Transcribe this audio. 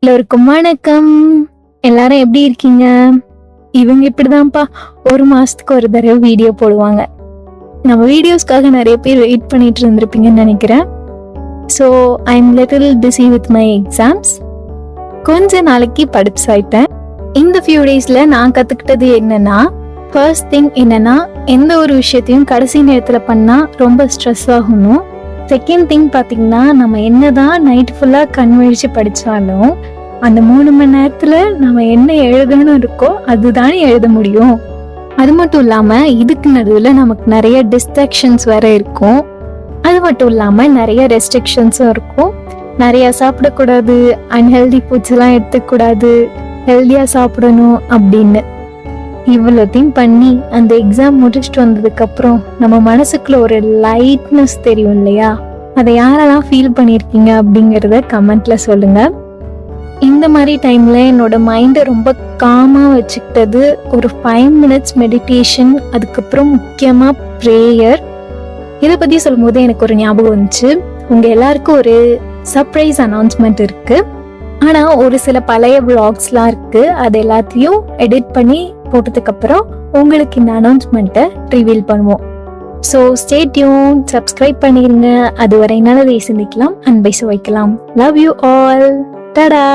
எல்லோருக்கும் வணக்கம். எல்லாரும் எப்படி இருக்கீங்க? இவங்க இப்படிதான்ப்பா ஒரு மாசத்துக்கு ஒரு தடவை வீடியோ போடுவாங்க. நம்ம வீடியோஸ்க்காக நிறைய பேர் வெயிட் பண்ணிட்டு இருந்திருப்பீங்கன்னு நினைக்கிறேன். So I am little busy with my exams. கொஞ்ச நாளைக்கு படிப்ஸ் ஆயிட்டேன். இந்த ஃபியூ டேஸ்ல நான் கத்துக்கிட்டது என்னன்னா, ஃபர்ஸ்ட் திங் என்னன்னா, எந்த ஒரு விஷயத்தையும் கடைசி நேரத்துல பண்ணா ரொம்ப ஸ்ட்ரெஸ் ஆகணும். செகண்ட் திங் பார்த்தீங்கன்னா, நம்ம என்னதான் நைட் ஃபுல்லாக கண் விழிச்சு படித்தாலும் அந்த 3 மணி நேரத்தில் நம்ம என்ன எழுதணும் இருக்கோ அதுதானே எழுத முடியும். அது மட்டும் இல்லாமல் இதுக்கு நடுவில் நமக்கு நிறைய டிஸ்ட்ராக்ஷன்ஸ் வேற இருக்கும். அது மட்டும் இல்லாமல் நிறைய ரெஸ்ட்ரிக்ஷன்ஸும் இருக்கும். நிறையா சாப்பிடக்கூடாது, அன்ஹெல்தி ஃபுட்ஸ்லாம் எடுத்துக்கூடாது, ஹெல்த்தியாக சாப்பிடணும் அப்படின்னு இவ்வளோத்தையும் பண்ணி அந்த எக்ஸாம் முடிச்சுட்டு வந்ததுக்கப்புறம் நம்ம மனசுக்குள்ள ஒரு லைட்னஸ் தெரியும் இல்லையா? அதை யாரெல்லாம் ஃபீல் பண்ணியிருக்கீங்க அப்படிங்கிறத கமெண்ட்ல சொல்லுங்க. இந்த மாதிரி டைம்ல என்னோட மைண்டை ரொம்ப காமாக வச்சுக்கிட்டது ஒரு 5 மினிட்ஸ் மெடிடேஷன், அதுக்கப்புறம் முக்கியமாக ப்ரேயர். இதை பற்றி சொல்லும்போது எனக்கு ஒரு ஞாபகம் வந்துச்சு. உங்கள் எல்லாருக்கும் ஒரு சர்ப்ரைஸ் அனௌன்ஸ்மெண்ட் இருக்கு. ஆனால் ஒரு சில பழைய விளாக்ஸ்லாம் இருக்கு. அது எல்லாத்தையும் எடிட் பண்ணி போட்டதுக்கப்புறம் உங்களுக்கு இந்த அனௌன்ஸ்மெண்ட்டை ரிவீல் பண்ணுவோம். ஸோ ஸ்டே டியூன், சப்ஸ்கிரைப் பண்ணிடுங்க. அதுவரை நல்லதை சிந்திக்கலாம், அன்பை சுவைக்கலாம். Love you all. டடா.